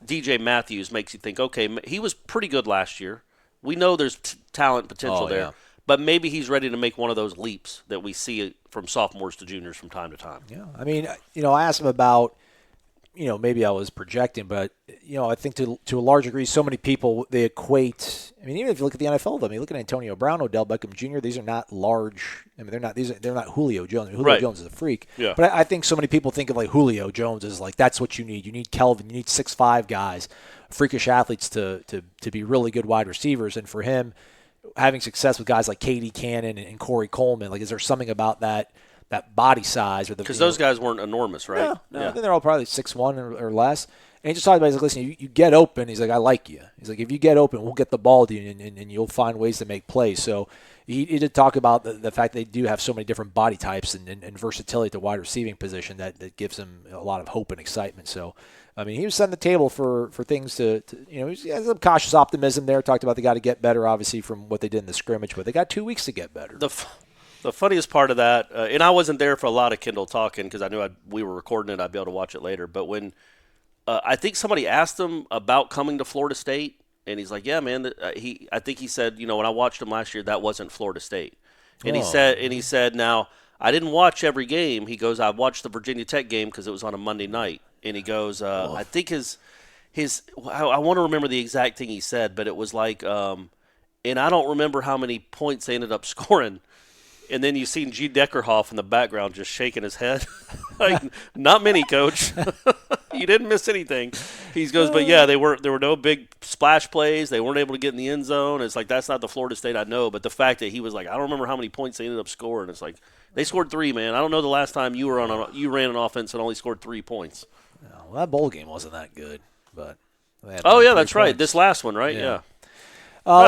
DJ Matthews makes you think, okay, he was pretty good last year. We know there's talent potential there, but maybe he's ready to make one of those leaps that we see from sophomores to juniors from time to time. Yeah, I mean, I asked him about, maybe I was projecting, but, I think to a large degree, so many people, they equate, I mean, even if you look at the NFL, you look at Antonio Brown, Odell Beckham Jr., these are not large, I mean, they're not Julio Jones. Julio Jones is a freak. Yeah. But I think so many people think of like Julio Jones as like, that's what you need. You need Kelvin, you need 6'5" guys, freakish athletes to be really good wide receivers. And for him, having success with guys like Katie Cannon and Corey Coleman? Like, is there something about that body size? Because those guys weren't enormous, right? No, I think they're all probably 6'1" or less. And he just talked about, he's like, listen, you get open. He's like, I like you. He's like, if you get open, we'll get the ball to you, and you'll find ways to make plays. So he did talk about the fact they do have so many different body types and versatility at the wide receiving position that gives him a lot of hope and excitement. So, I mean, he was setting the table for things to he has some cautious optimism there. Talked about they got to get better, obviously, from what they did in the scrimmage, but they got 2 weeks to get better. The funniest part of that, and I wasn't there for a lot of Kendall talking because I knew we were recording it. I'd be able to watch it later. But when I think somebody asked him about coming to Florida State, and he's like, "Yeah, man." I think he said, when I watched him last year, that wasn't Florida State. And he said, "Now I didn't watch every game." He goes, "I watched the Virginia Tech game because it was on a Monday night." And he goes, "I think his I want to remember the exact thing he said, but it was like, and I don't remember how many points they ended up scoring." And then you seen G. Deckerhoff in the background just shaking his head. Like, not many, Coach. You didn't miss anything. He goes, but yeah, there were no big splash plays. They weren't able to get in the end zone. It's like, that's not the Florida State I know. But the fact that he was like, I don't remember how many points they ended up scoring. It's like, they scored 3, man. I don't know the last time you ran an offense and only scored 3 points. Well, that bowl game wasn't that good. But yeah, that's right. This last one, right? Yeah.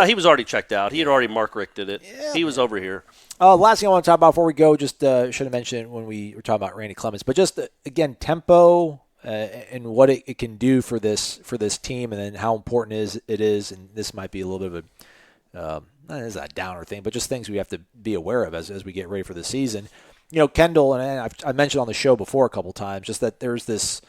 He was already checked out. He had already Mark Richted it. Yeah, he was over here. Last thing I want to talk about before we go, just should have mentioned when we were talking about Randy Clements, but just again, tempo and what it can do for this team, and then how important it is. And this might be a little bit of not as a downer thing, but just things we have to be aware of as we get ready for the season. Kendall, and I mentioned on the show before a couple times, just that there's this.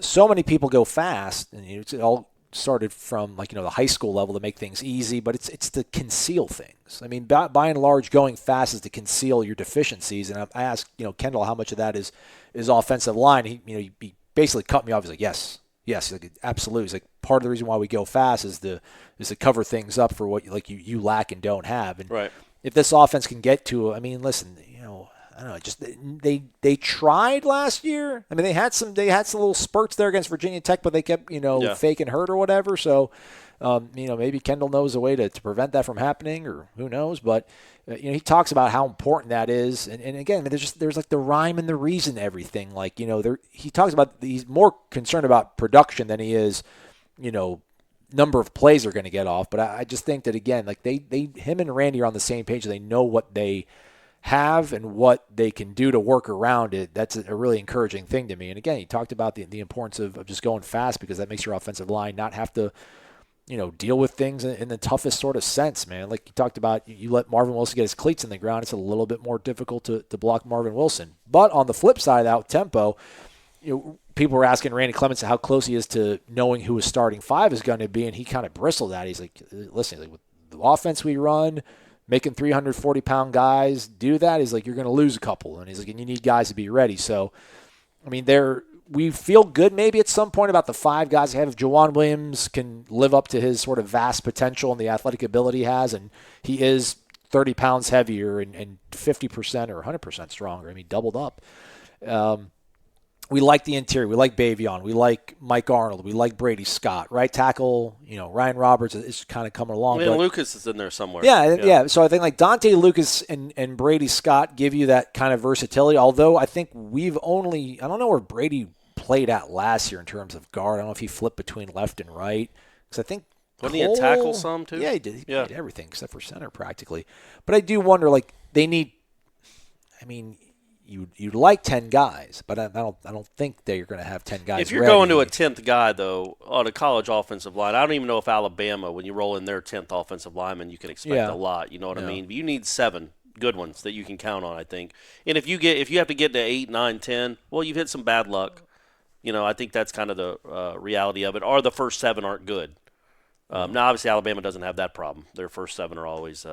So many people go fast, and it all started from the high school level to make things easy, but it's to conceal things. I mean, by and large, going fast is to conceal your deficiencies. And I asked Kendall how much of that is offensive line. He basically cut me off. He's like, yes. He's like, absolutely. He's like, part of the reason why we go fast is to cover things up for what you lack and don't have. And right. If this offense can get to, I mean, listen, I don't know. Just they tried last year. I mean, they had some little spurts there against Virginia Tech, but they kept faking hurt or whatever. So, maybe Kendall knows a way to prevent that from happening, or who knows. But he talks about how important that is, and again, there's like the rhyme and the reason to everything. Like he talks about he's more concerned about production than he is, number of plays they're going to get off. But I just think that again, like him and Randy are on the same page. They know what they have and what they can do to work around it. That's a really encouraging thing to me. And again, he talked about the importance of just going fast, because that makes your offensive line not have to, deal with things in the toughest sort of sense, man. Like you talked about, you let Marvin Wilson get his cleats in the ground, it's a little bit more difficult to block Marvin Wilson. But on the flip side of that, tempo, people were asking Randy Clements how close he is to knowing who his starting 5 is going to be, and he kind of bristled at it. He's like, listen, with the offense we run, making 340-pound guys do that, he's like, you're going to lose a couple. And he's like, and you need guys to be ready. So, I mean, we feel good maybe at some point about the 5 guys they have. If Jauan Williams can live up to his sort of vast potential and the athletic ability he has, and he is 30 pounds heavier and 50% or 100% stronger. I mean, doubled up. We like the interior. We like Bavion. We like Mike Arnold. We like Brady Scott. Right tackle, Ryan Roberts is kind of coming along. But Lucas is in there somewhere. Yeah. So I think like Dante Lucas and Brady Scott give you that kind of versatility, although I think I don't know where Brady played at last year in terms of guard. I don't know if he flipped between left and right. Because I think Wasn't he a tackle some too? Yeah, he did. He played everything except for center practically. But I do wonder, like, they need – I mean – You'd like 10 guys, but I don't think that you're going to have 10 guys. If you're going to a 10th guy, though, on a college offensive line, I don't even know if Alabama, when you roll in their 10th offensive lineman, you can expect a lot. You know what I mean? But you need 7 good ones that you can count on, I think. And if you have to get to 8, 9, 10, well, you've hit some bad luck. I think that's kind of the reality of it. Or the first 7 aren't good. Now, obviously, Alabama doesn't have that problem. Their first 7 are always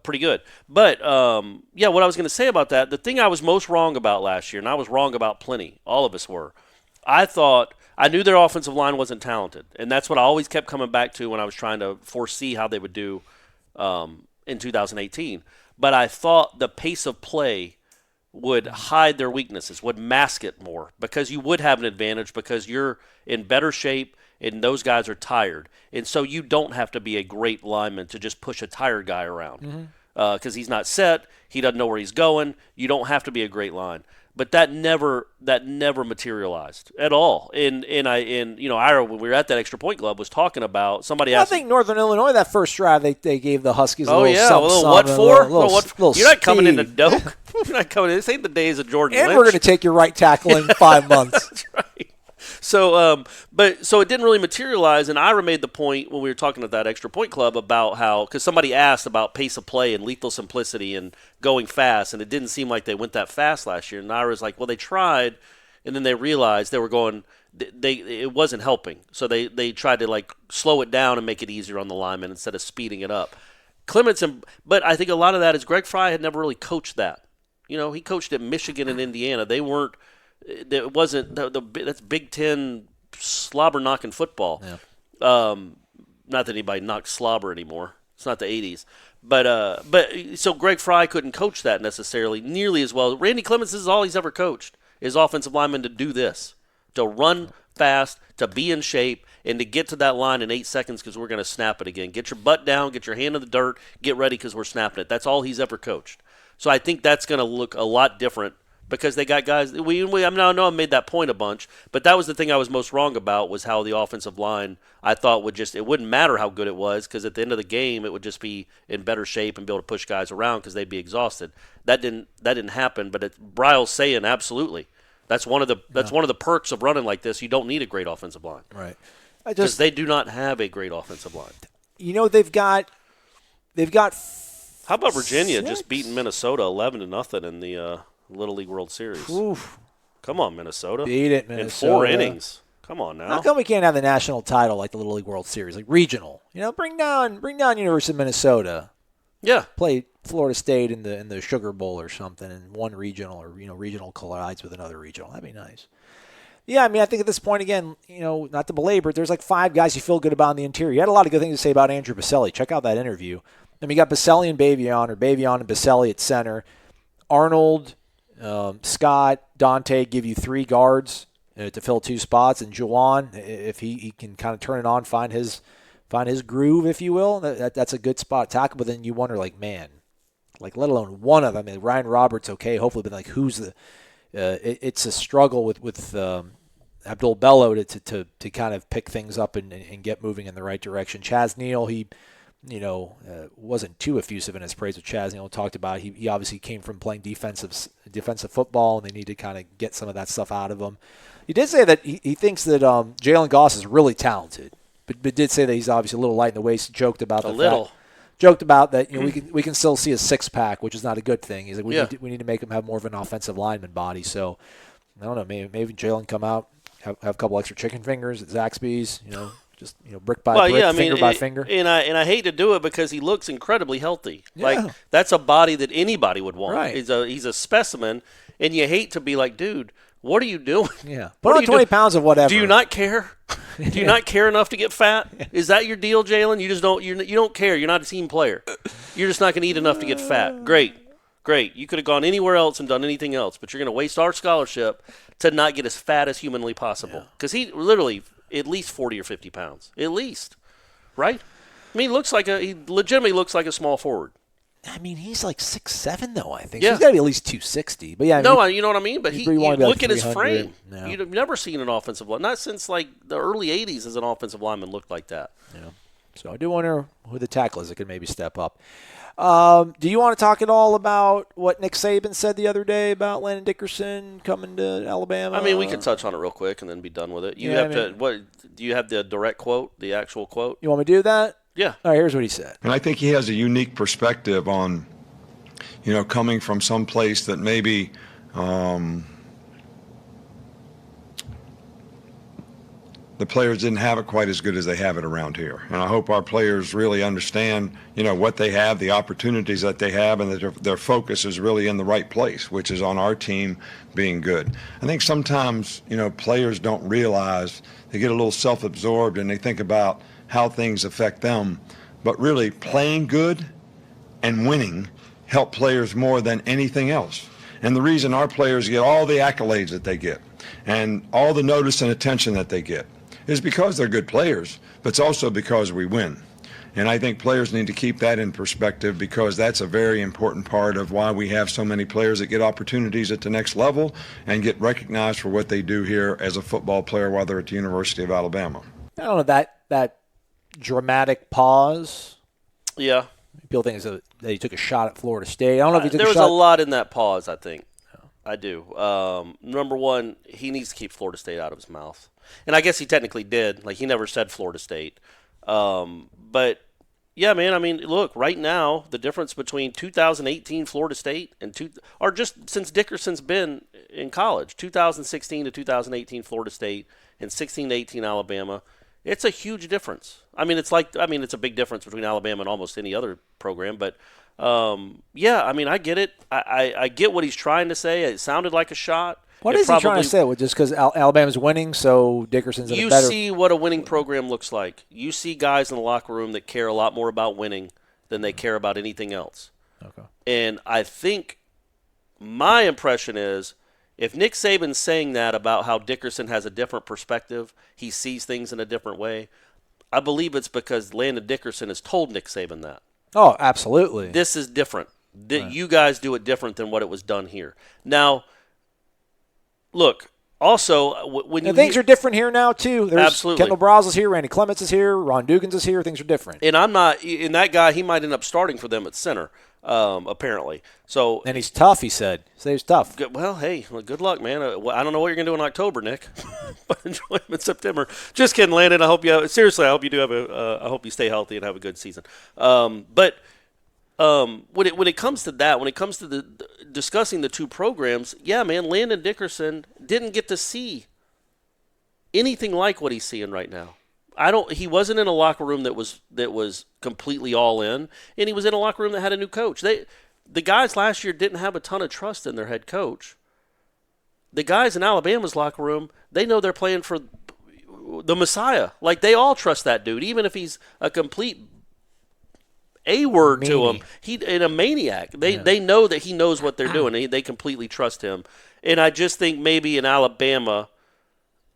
pretty good. But, what I was going to say about that, the thing I was most wrong about last year, and I was wrong about plenty, all of us were, I knew their offensive line wasn't talented, and that's what I always kept coming back to when I was trying to foresee how they would do in 2018. But I thought the pace of play would hide their weaknesses, would mask it more, because you would have an advantage because you're in better shape and those guys are tired. And so you don't have to be a great lineman to just push a tired guy around because he's not set, he doesn't know where he's going. You don't have to be a great line. But that never materialized at all. Ira, when we were at that extra point club, was talking about somebody asked. I think Northern Illinois, that first drive, they gave the Huskies a little what for? You're not coming into Doak. You're not coming in. This ain't the days of Jordan and Lynch. We're going to take your right tackle in 5 months. That's right. So, so it didn't really materialize, and Ira made the point when we were talking at that extra point club about how, because somebody asked about pace of play and lethal simplicity and going fast, and it didn't seem like they went that fast last year. And Ira was like, well, they tried, and then they realized they were going, it wasn't helping. So they tried to like slow it down and make it easier on the linemen instead of speeding it up. Clements, but I think a lot of that is Greg Fry had never really coached that. He coached at Michigan and Indiana. They weren't. It wasn't that's Big Ten slobber knocking football. Yeah. Not that anybody knocks slobber anymore. It's not the 80s. But so Greg Fry couldn't coach that necessarily nearly as well. Randy Clements, this is all he's ever coached, is offensive linemen to do this, to run fast, to be in shape, and to get to that line in 8 seconds because we're going to snap it again. Get your butt down, get your hand in the dirt, get ready because we're snapping it. That's all he's ever coached. So I think that's going to look a lot different because they got guys. I know I made that point a bunch, but that was the thing I was most wrong about was how the offensive line I thought it wouldn't matter how good it was because at the end of the game it would just be in better shape and be able to push guys around because they'd be exhausted. That didn't happen, but Briles saying absolutely. That's one of the perks of running like this. You don't need a great offensive line, right? Because they do not have a great offensive line. They've got. How about Virginia just beating Minnesota 11-0 in the Little League World Series? Oof. Come on, Minnesota. Beat it, Minnesota. In 4 innings. Come on now. How come we can't have the national title like the Little League World Series, like regional? Bring down University of Minnesota. Yeah. Play Florida State in the Sugar Bowl or something, and one regional or regional collides with another regional. That'd be nice. Yeah, I think at this point, again, not to belabor it, there's like 5 guys you feel good about in the interior. You had a lot of good things to say about Andrew Baselli. Check out that interview. You got Baselli and Bavion, or Bavion and Baselli at center. Arnold, Scott, Dante give you 3 guards to fill 2 spots, and Jauan, if he can kind of turn it on, find his groove, if you will, that's a good spot to tackle. But then you wonder, let alone one of them. Ryan Roberts, okay, hopefully, but who's the? It's a struggle with Abdul Bello to kind of pick things up and get moving in the right direction. Chaz Neal, he wasn't too effusive in his praise with Chaz Neal. Talked about he obviously came from playing defensive football, and they need to kind of get some of that stuff out of him. He did say that he thinks that Jalen Goss is really talented, but did say that he's obviously a little light in the waist. Joked about that we can still see a 6-pack, which is not a good thing. He's like we need to make him have more of an offensive lineman body. So I don't know, maybe Jalen come out have a couple extra chicken fingers at Zaxby's, just brick by brick, finger by finger. And I hate to do it because he looks incredibly healthy. Yeah. That's a body that anybody would want. Right. He's a specimen, and you hate to be like, dude, what are you doing? Yeah, put on 20 pounds of whatever. Do you not care? Do you not care enough to get fat? Is that your deal, Jalen? You just don't. You don't care. You're not a team player. You're just not going to eat enough to get fat. Great. You could have gone anywhere else and done anything else, but you're going to waste our scholarship to not get as fat as humanly possible. Because he literally at least 40 or 50 pounds, at least, right? He legitimately looks like a small forward. He's like 6'7", though, I think. Yeah. So he's got to be at least 260. But yeah, you know what I mean? But look at his frame. No. You'd have never seen an offensive lineman. Not since the early 80s has an offensive lineman looked like that. Yeah. So I do wonder who the tackle is that could maybe step up. Do you want to talk at all about what Nick Saban said the other day about Landon Dickerson coming to Alabama? We could touch on it real quick and then be done with it. Do you have the direct quote, the actual quote? You want me to do that? Yeah. All right, here's what he said. And I think he has a unique perspective on, coming from some place that maybe the players didn't have it quite as good as they have it around here. And I hope our players really understand, what they have, the opportunities that they have, and that their focus is really in the right place, which is on our team being good. I think sometimes, players don't realize, they get a little self-absorbed and they think about how things affect them. But really, playing good and winning help players more than anything else. And the reason our players get all the accolades that they get and all the notice and attention that they get is because they're good players, but it's also because we win. And I think players need to keep that in perspective, because that's a very important part of why we have so many players that get opportunities at the next level and get recognized for what they do here as a football player while they're at the University of Alabama. I don't know, that dramatic pause. Yeah. People think that he took a shot at Florida State. I don't know if he took there a was shot. a lot in that pause, I think. I do. Number one, he needs to keep Florida State out of his mouth. And I guess he technically did. Like, he never said Florida State. But, yeah, man, I mean, look, right now, the difference between 2018 Florida State or just since Dickerson's been in college, 2016 to 2018 Florida State and 16 to 18 Alabama, it's a huge difference. I mean, it's a big difference between Alabama and almost any other program. But, yeah, I mean, I get it. I get what he's trying to say. It sounded like a shot. What is he trying to say? Just because Alabama's winning, so Dickerson's in a better – You see what a winning program looks like. You see guys in the locker room that care a lot more about winning than they care about anything else. Okay. And I think my impression is if Nick Saban's saying that about how Dickerson has a different perspective, he sees things in a different way, I believe it's because Landon Dickerson has told Nick Saban that. Oh, absolutely. This is different. Right. You guys do it different than what it was done here. Now – look, also, when you things are different here now, too. Absolutely. Kendall Briles is here, Randy Clements is here, Ron Dugans is here. Things are different. And that guy, he might end up starting for them at center, apparently. So, and he's tough, he said. He said he's tough. Well, hey, good luck, man. I don't know what you're going to do in October, Nick, but enjoy him in September. Just kidding, Landon. I hope you do have I hope you stay healthy and have a good season. But when it comes to that, when it comes to discussing the two programs, yeah, man, Landon Dickerson didn't get to see anything like what he's seeing right now. He wasn't in a locker room that was completely all in, and he was in a locker room that had a new coach. The guys last year didn't have a ton of trust in their head coach. The guys in Alabama's locker room, they know they're playing for the Messiah. Like, they all trust that dude, even if he's a complete A-word to him. He's a maniac. They know that he knows what they're doing. They completely trust him. And I just think maybe in Alabama,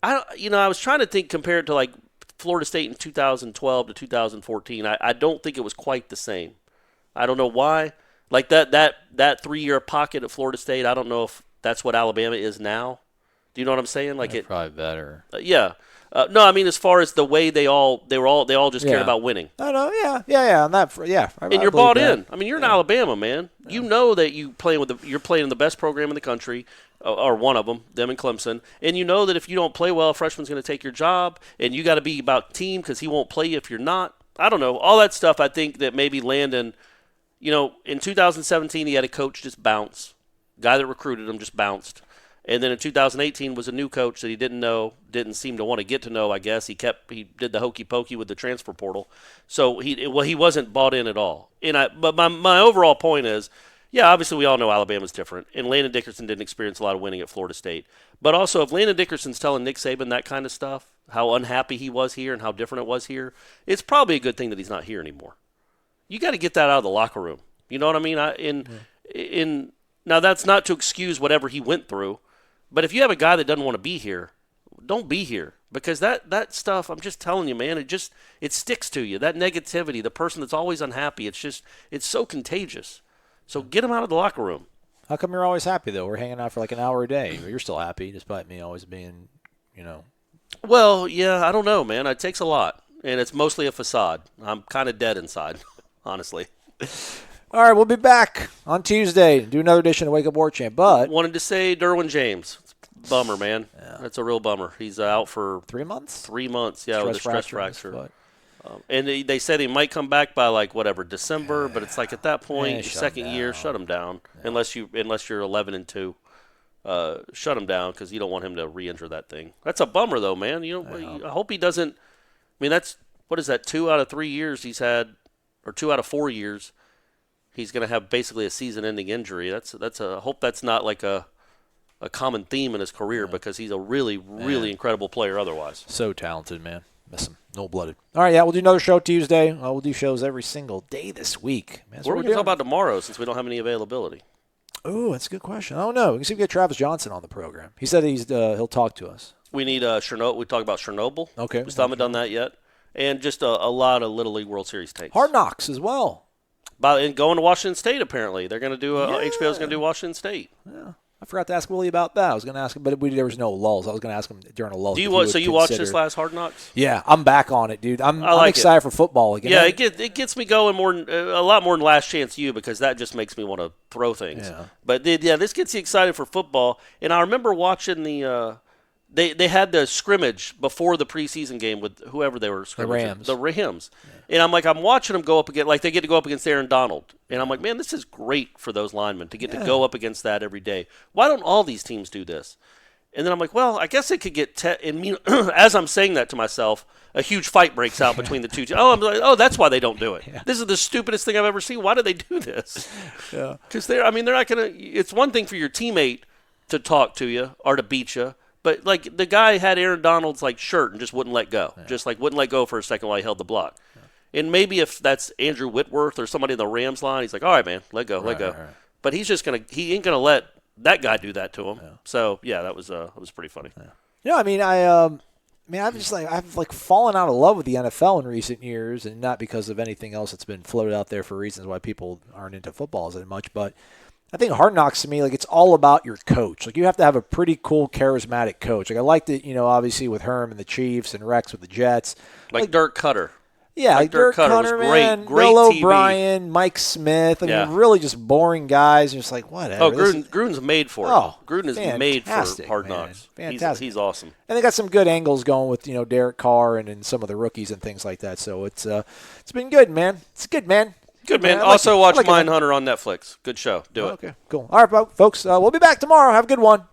I was trying to compare it to like Florida State in 2012 to 2014. I don't think it was quite the same. I don't know why. Like that 3-year pocket at Florida State, I don't know if that's what Alabama is now. Do you know what I'm saying? Like They're probably better. Yeah. No, I mean as far as the way they all just cared about winning. I know, yeah. On that, and you're bought in. I mean, you're in Alabama, man. Yeah. You know that you're playing in the best program in the country, or one of them and Clemson. And you know that if you don't play well, a freshman's going to take your job, and you got to be about team because he won't play you if you're not. I don't know. All that stuff. I think that maybe Landon, in 2017 he had a coach just bounce. Guy that recruited him just bounced. And then in 2018 was a new coach that he didn't seem to want to get to know, I guess. He did the hokey pokey with the transfer portal. So he wasn't bought in at all. But my overall point is, yeah, obviously we all know Alabama's different. And Landon Dickerson didn't experience a lot of winning at Florida State. But also if Landon Dickerson's telling Nick Saban that kind of stuff, how unhappy he was here and how different it was here, it's probably a good thing that he's not here anymore. You got to get that out of the locker room. You know what I mean? Now that's not to excuse whatever he went through. But if you have a guy that doesn't want to be here, don't be here. Because that stuff, I'm just telling you, man, it sticks to you. That negativity, the person that's always unhappy, it's so contagious. So get him out of the locker room. How come you're always happy, though? We're hanging out for like an hour a day. You're still happy, despite me always being, Well, yeah, I don't know, man. It takes a lot. And it's mostly a facade. I'm kind of dead inside, honestly. All right, we'll be back on Tuesday to do another edition of Wake Up War Chant. But wanted to say Derwin James. Bummer, man. Yeah. That's a real bummer. He's out for 3 months? 3 months, yeah, with a stress fracture. And they said he might come back by December, but it's like at that point, second year, shut him down. Yeah. Unless you're 11-2, shut him down because you don't want him to re-injure that thing. That's a bummer though, man. I hope he doesn't. I mean, that's what is that? 2 out of 3 years he's had, or 2 out of 4 years. He's going to have basically a season-ending injury. I hope that's not like a common theme in his career because he's a really, really incredible player otherwise. So talented, man. Miss him. No-blooded. All right, we'll do another show Tuesday. We'll do shows every single day this week. Man, what are we going to talk about tomorrow since we don't have any availability? Oh, that's a good question. I don't know. We can see if we get Travis Johnson on the program. He said he'll talk to us. We need Chernobyl. We talk about Chernobyl. Okay. We still haven't done that yet. And just a lot of Little League World Series takes. Hard Knocks as well. And going to Washington State, apparently. They're going to do HBO's going to do Washington State. Yeah. I forgot to ask Willie about that. I was going to ask him, but there was no lulls. I was going to ask him during a lull. So you watched this last Hard Knocks? Yeah, I'm back on it, dude. I'm excited for football again. Yeah, it gets me going a lot more than Last Chance U because that just makes me want to throw things. Yeah. But this gets you excited for football. And I remember watching they had the scrimmage before the preseason game with whoever they were scrimmaging. The Rams. Yeah. And I'm watching them go up against, they get to go up against Aaron Donald. And I'm like, man, this is great for those linemen to get to go up against that every day. Why don't all these teams do this? And then I'm like, well, I guess it could get as I'm saying that to myself, a huge fight breaks out between the two teams. I'm like, that's why they don't do it. Yeah. This is the stupidest thing I've ever seen. Why do they do this? Yeah. Because they're not going to – it's one thing for your teammate to talk to you or to beat you. But, the guy had Aaron Donald's, shirt and just wouldn't let go. Yeah. Just, wouldn't let go for a second while he held the block. Yeah. And maybe if that's Andrew Whitworth or somebody in the Rams line, he's like, all right, man, let go. Right. But he's just going to – he ain't going to let that guy do that to him. Yeah. So, yeah, that was pretty funny. Yeah. I've fallen out of love with the NFL in recent years, and not because of anything else that's been floated out there for reasons why people aren't into football as much, but – I think Hard Knocks to me, it's all about your coach. You have to have a pretty cool, charismatic coach. I liked it, obviously with Herm and the Chiefs and Rex with the Jets. Like Dirk Cutter. Yeah, Dirk Cutter, was man. Great Bill O'Brien, Mike Smith. Really just boring guys. Just whatever. Oh, Gruden's made for it. Gruden is made for Hard Knocks. Fantastic. He's awesome. And they got some good angles going with, Derek Carr and some of the rookies and things like that. So it's been good, man. It's good, man. Good, man. Also watch Mindhunter on Netflix. Good show. Do it. Okay, cool. All right, folks. We'll be back tomorrow. Have a good one.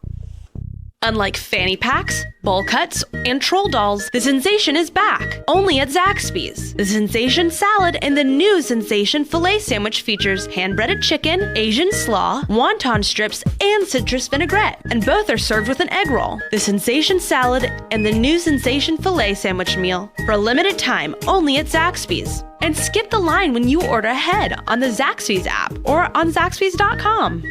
Unlike fanny packs, bowl cuts, and troll dolls, the sensation is back, only at Zaxby's. The Sensation Salad and the new Sensation Filet Sandwich features hand-breaded chicken, Asian slaw, wonton strips, and citrus vinaigrette, and both are served with an egg roll. The Sensation Salad and the new Sensation Filet Sandwich meal, for a limited time, only at Zaxby's. And skip the line when you order ahead on the Zaxby's app or on Zaxby's.com.